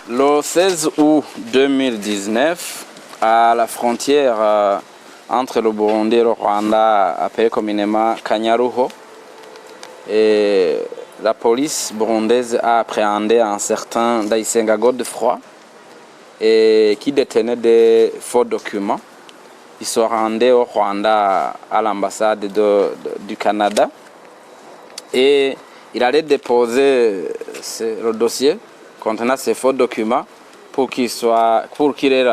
Le 16 août 2019, à la frontière entre le Burundi et le Rwanda, appelée communément Kanyaruho, et la police burundaise a appréhendé un certain Ndayisenga Godefroid et qui détenait des faux documents. Il se rendait au Rwanda à l'ambassade du Canada et il allait déposer le dossier contenant ces faux documents pour qu'il ait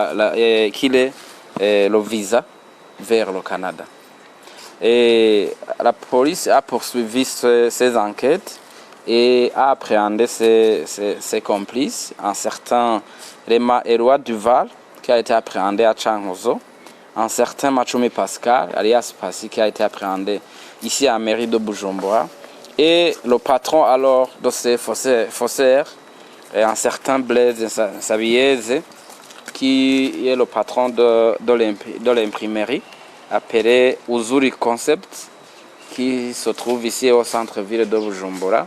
le visa vers le Canada. Et la police a poursuivi ces enquêtes et a appréhendé ses complices, un certain Rema Eloi Duval qui a été appréhendé à Changuzo, un certain Machumi Pascal, alias Passi, qui a été appréhendé ici à la mairie de Bujumbura, et le patron alors de ces faussaires, un certain Blaise Sabieze, qui est le patron de l'imprimerie, appelé Uzuri Concept, qui se trouve ici au centre-ville de Bujumbura.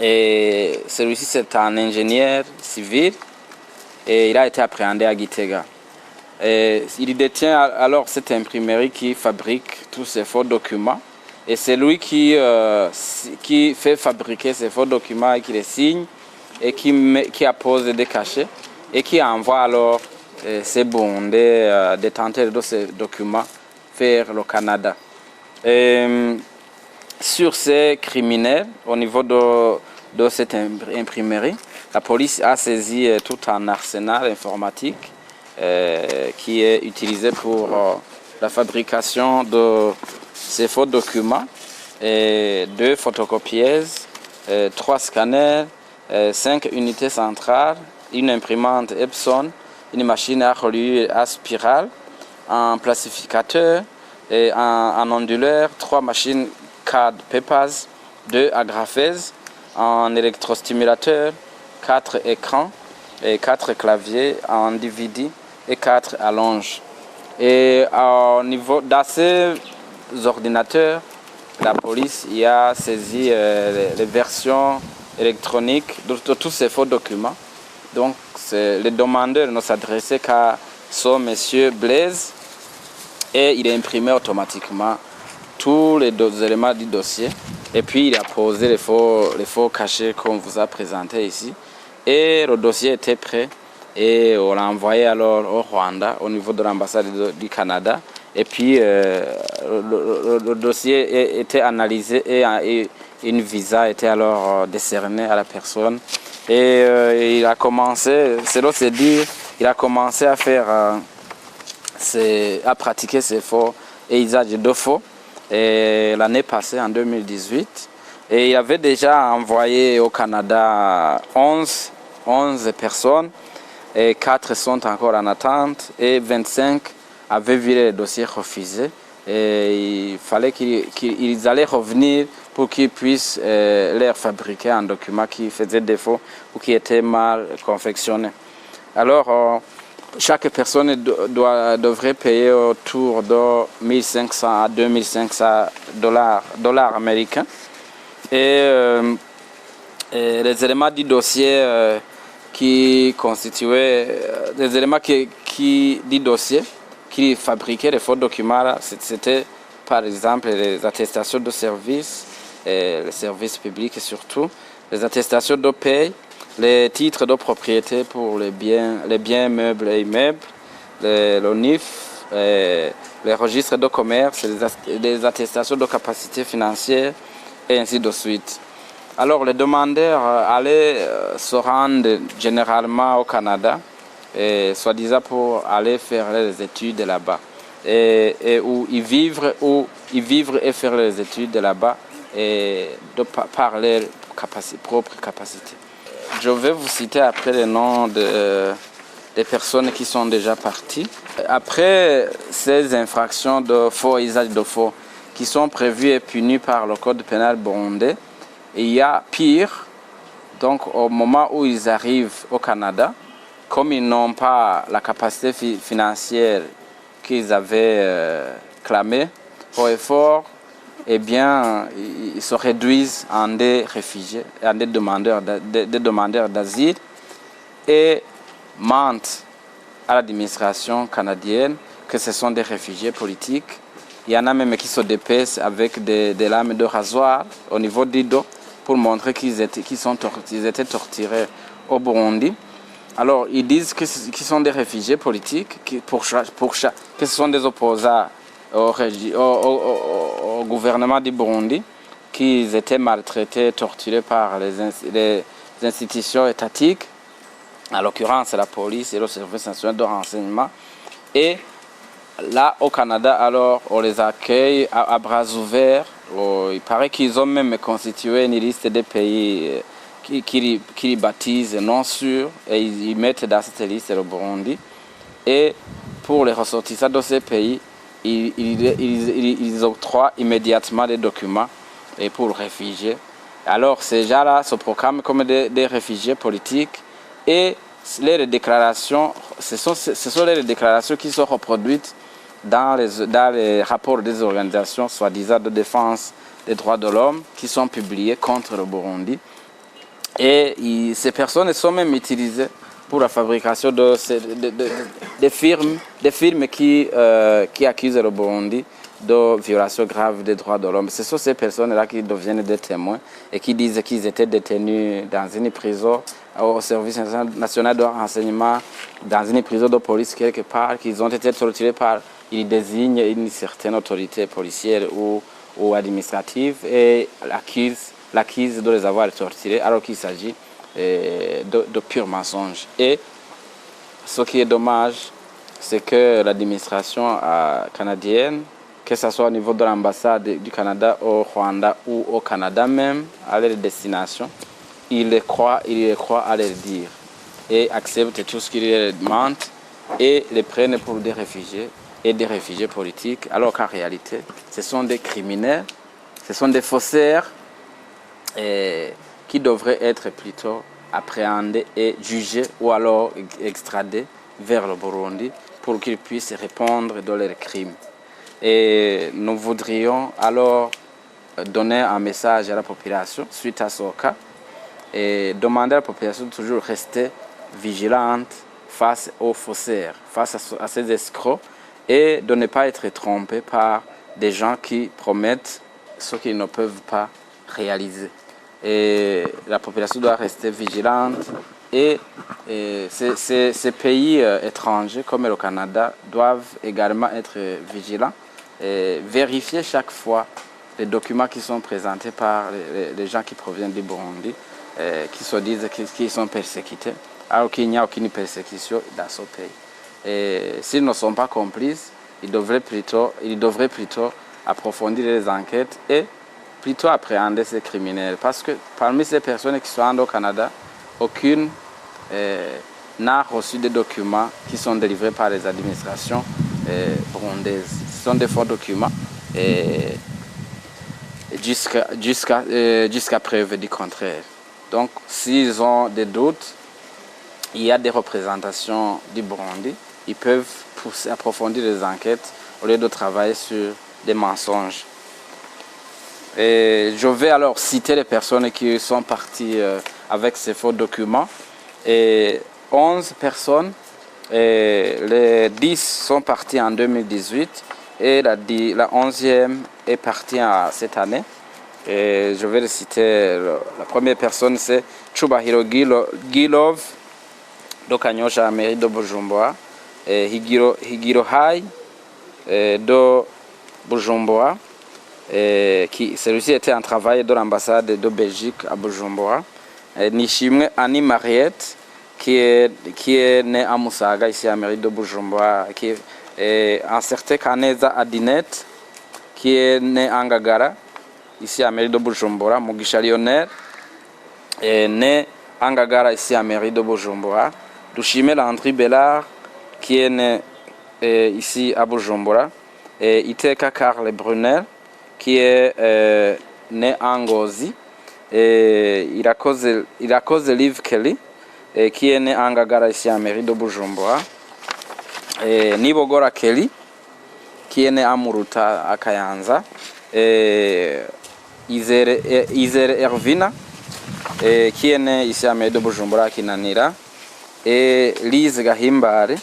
Et celui-ci, c'est un ingénieur civil et il a été appréhendé à Gitega. Et il détient alors cette imprimerie qui fabrique tous ces faux documents. Et c'est lui qui fait fabriquer ces faux documents et qui les signe et qui appose des cachets et qui envoie alors ces Burundais détenteurs de ces documents vers le Canada. Et sur ces criminels, au niveau de cette imprimerie, la police a saisi tout un arsenal informatique qui est utilisé pour la fabrication de ces faux documents, 2 photocopieuses, 3 scanners, 5 unités centrales, une imprimante Epson, une machine à relier à spirale, un plastificateur, un onduleur, 3 machines CAD Papers, 2 agrafeuses, un électrostimulateur, 4 écrans, et 4 claviers en DVD et 4 allonges. Et au niveau de ces ordinateurs, la police y a saisi les versions électroniques de tous ces faux documents. Donc les demandeurs ne s'adressaient qu'à ce monsieur Blaise et il a imprimé automatiquement tous les éléments du dossier. Et puis il a posé les faux cachets qu'on vous a présentés ici. Et le dossier était prêt et on l'a envoyé alors au Rwanda, au niveau de l'ambassade du Canada. Et puis le dossier était analysé et une visa était alors décernée à la personne. Et il a commencé, selon ses dires, il a commencé à faire, à pratiquer ces faux et usage de faux l'année passée, en 2018. Et il avait déjà envoyé au Canada 11 personnes et 4 sont encore en attente et 25 avaient vu les dossiers refusés. Et il fallait qu'ils allaient revenir pour qu'ils puissent leur fabriquer un document qui faisait défaut ou qui était mal confectionné. Alors, chaque personne devrait payer autour de 1500 à 2500 dollars américains. Et les éléments du dossier qui constituaient des éléments du dossier qui fabriquaient les faux documents, c'était par exemple les attestations de services, les services publics surtout, les attestations de paie, les titres de propriété pour les biens meubles et immeubles, le NIF, les registres de commerce, les attestations de capacité financière et ainsi de suite. Alors les demandeurs allaient se rendre généralement au Canada, soi-disant pour aller faire les études là-bas, et où y vivre et faire les études là-bas et par leur propre capacité. Je vais vous citer après les noms des personnes qui sont déjà parties. Après ces infractions de faux et usage de faux qui sont prévues et punies par le code pénal burundais, il y a pire. Donc au moment où ils arrivent au Canada, comme ils n'ont pas la capacité financière qu'ils avaient clamée au effort, eh bien, ils se réduisent en des réfugiés, en des demandeurs d'asile. et mentent à l'administration canadienne que ce sont des réfugiés politiques. Il y en a même qui se dépêchent avec des lames de rasoir au niveau du dos pour montrer qu'ils étaient torturés au Burundi. Alors, ils disent qu'ils sont des réfugiés politiques, que ce sont des opposants au gouvernement du Burundi, qu'ils étaient maltraités, torturés par les institutions étatiques, en l'occurrence la police et le service national de renseignement. Et là, au Canada, alors, on les accueille à bras ouverts. Il paraît qu'ils ont même constitué une liste des pays qui baptisent non sûrs et ils mettent dans cette liste le Burundi. Et pour les ressortissants de ces pays, ils octroient immédiatement des documents pour les réfugiés. Alors ces gens-là se proclament comme des réfugiés politiques et les déclarations, ce sont les déclarations qui sont reproduites dans les rapports des organisations soi-disant de défense des droits de l'homme qui sont publiés contre le Burundi. Et ces personnes sont même utilisées pour la fabrication des firmes qui accusent le Burundi de violations graves des droits de l'homme. Ce sont ces personnes-là qui deviennent des témoins et qui disent qu'ils étaient détenus dans une prison au service national de renseignement, dans une prison de police quelque part, qu'ils ont été torturés par, ils désignent une certaine autorité policière ou administrative et l'accuse de les avoir torturés alors qu'il s'agit de purs mensonges. Et ce qui est dommage, c'est que l'administration canadienne, que ce soit au niveau de l'ambassade du Canada au Rwanda ou au Canada même, à leur destination, ils les croient à leur dire et acceptent tout ce qu'ils leur demandent et les prennent pour des réfugiés et des réfugiés politiques, alors qu'en réalité, ce sont des criminels, ce sont des faussaires qui devraient être plutôt appréhendés et jugés ou alors extradés vers le Burundi pour qu'ils puissent répondre de leurs crimes. Et nous voudrions alors donner un message à la population suite à ce cas et demander à la population de toujours rester vigilante face aux faussaires, face à ces escrocs et de ne pas être trompé par des gens qui promettent ce qu'ils ne peuvent pas réaliser. Et la population doit rester vigilante et ces pays étrangers comme le Canada doivent également être vigilants et vérifier chaque fois les documents qui sont présentés par les gens qui proviennent du Burundi, qui se disent qu'ils sont persécutés, alors qu'il n'y a aucune persécution dans ce pays. Et s'ils ne sont pas complices, ils devraient plutôt approfondir les enquêtes et plutôt appréhender ces criminels. Parce que parmi ces personnes qui sont au Canada, aucune n'a reçu des documents qui sont délivrés par les administrations burundaises. Ce sont des faux documents jusqu'à preuve du contraire. Donc, s'ils ont des doutes, il y a des représentations du Burundi. Ils peuvent approfondir les enquêtes au lieu de travailler sur des mensonges. Et je vais alors citer les personnes qui sont parties avec ces faux documents. Et 11 personnes, les 10 sont partis en 2018 et la 11e est partie cette année. Et je vais le citer. La première personne, c'est Chubahiro Gilov de Kanyosha, mairie de Bujumbura, et Higiro Hai de Bujumbura. Celui-ci était en travail de l'ambassade de Belgique à Bujumbura. Nishimwe Annie Mariette, qui est née à Musaga, ici à mairie de Bujumbura, un certain Kaneza Adinette, qui est né à Ngagara, ici à mairie de Bujumbura. Mugisha Lionel est né à Ngagara, ici à mairie de Bujumbura. Dushime Landry Bellard, qui est né ici à Bujumbura. Et Iteka Karl Brunel, qui est né à Ngozi. Et il a cause Liv Kelly, qui est né à Ngagara, ici à mairie de Bujumbura. Et Nibogora Kelly, qui est né à Muruta, à Kayanza. Et Isere Ervina, qui est né ici à mairie de Bujumbura, à Kinanira. et Lise Gahimbare,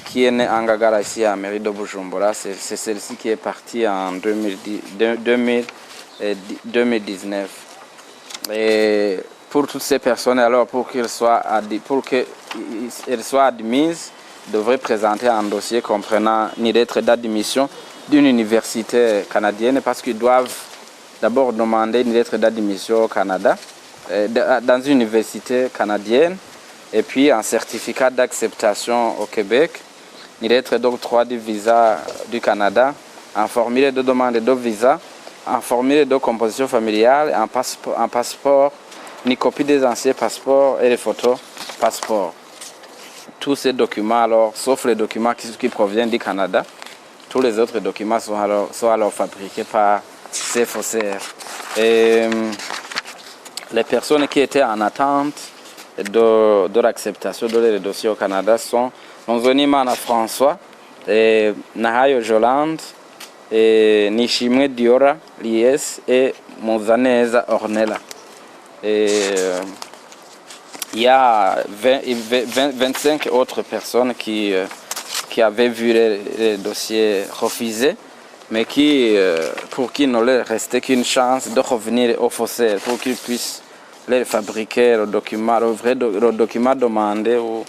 qui est née en Ngagara ici à mairie de Bujumbura. C'est celle-ci qui est partie en 2019. Et pour toutes ces personnes, alors pour qu'elles soient admises, devraient présenter un dossier comprenant une lettre d'admission d'une université canadienne, parce qu'ils doivent d'abord demander une lettre d'admission au Canada, dans une université canadienne, et puis un certificat d'acceptation au Québec, une lettre d'octroi du visa du Canada, un formulaire de demande de visa, un formulaire de composition familiale, un passeport, une copie des anciens passeports et les photos passeport. Tous ces documents, alors, sauf les documents qui proviennent du Canada, tous les autres documents sont alors fabriqués par ces faussaires. Et les personnes qui étaient en attente de l'acceptation de leur dossier au Canada sont Nonzonimana François, Nahayo Jolande, Nishimwe Diora Lies et Mozaneza Ornella. Il y a 25 autres personnes qui avaient vu les dossiers refusés, mais pour qui il ne leur restait qu'une chance de revenir au faussaire, pour qu'ils puissent leur fabriquer le document demandé ou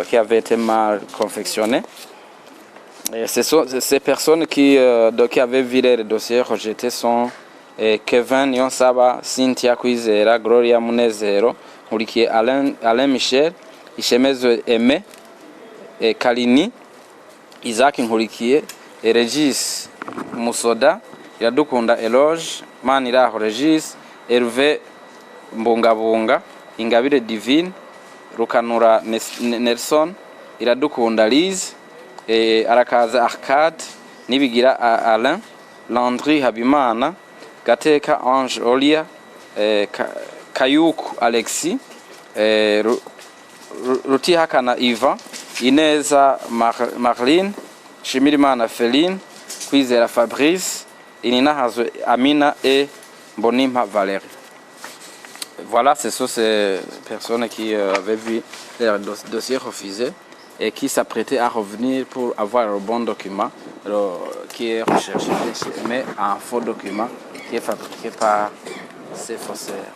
qui avait été mal confectionné. Et ces personnes qui avaient vu les dossiers rejetés sont Kevin Nyonsaba, Cynthia Kwizera, Gloria Munezero, Alain Michel, Ishemezo Aimé, Kalini, Isaac Nkurikiye, Regis Musoda, Iradukunda Eloge, Maniraho Regis, Hervé Mbungabunga, Ingabire Divine, Rukanura Nelson, Iradukunda Lise, Arakaza Arcade, Nibigira Alain, Landry Habimana, Gateka Ange Olia, Kayuku Alexis, Rutihakana Ivan, Ineza Marlene, Shimirimana Féline, Kwizera Fabrice, Ininahazo Amina et Bonima Valérie. Voilà, ce sont ces personnes qui avaient vu leur dossier refusé et qui s'apprêtaient à revenir pour avoir le bon document qui est recherché, mais un faux document qui est fabriqué par ces faussaires.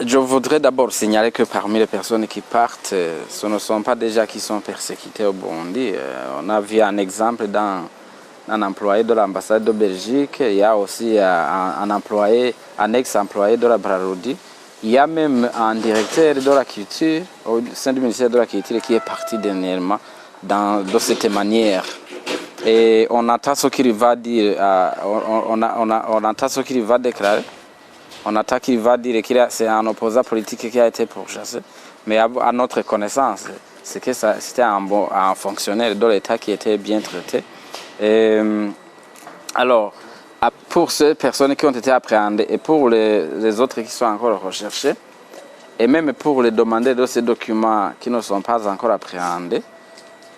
Je voudrais d'abord signaler que parmi les personnes qui partent, ce ne sont pas déjà qui sont persécutées au Burundi. On a vu un exemple d'un employé de l'ambassade de Belgique, il y a aussi un ex-employé de la Brarudi, il y a même un directeur de la culture, au sein du ministère de la culture, qui est parti dernièrement de cette manière. Et on attend ce qu'il va dire, on attend ce qu'il va déclarer. On attend qu'il va dire que c'est un opposant politique qui a été pourchassé. Mais à notre connaissance, c'est que c'était un fonctionnaire de l'État qui était bien traité. Alors, pour ces personnes qui ont été appréhendées et pour les autres qui sont encore recherchés, et même pour les demandeurs de ces documents qui ne sont pas encore appréhendés,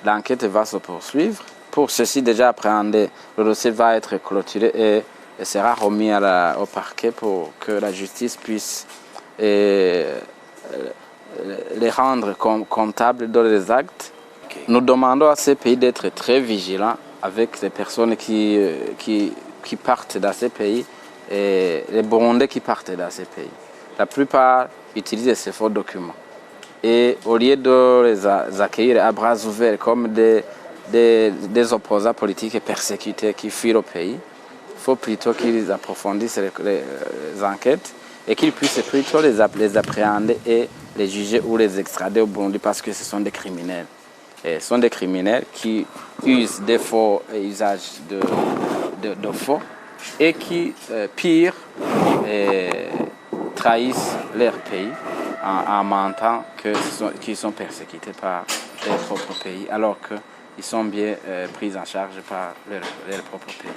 l'enquête va se poursuivre. Pour ceux-ci déjà appréhendés, le dossier va être clôturé et sera remis au parquet pour que la justice puisse les rendre comptables de leurs actes. Nous demandons à ces pays d'être très vigilants avec les personnes qui partent dans ces pays et les Burundais qui partent dans ces pays. La plupart utilisent ces faux documents. Et au lieu de les accueillir à bras ouverts comme des opposants politiques et persécutés qui fuient le pays, il faut plutôt qu'ils approfondissent les enquêtes et qu'ils puissent plutôt les appréhender et les juger ou les extrader au Burundi, parce que ce sont des criminels. Et ce sont des criminels qui usent des faux usages de faux et qui, pire, trahissent leur pays en mentant qu'ils sont persécutés par leur propre pays, alors qu'ils sont bien pris en charge par leur propre pays.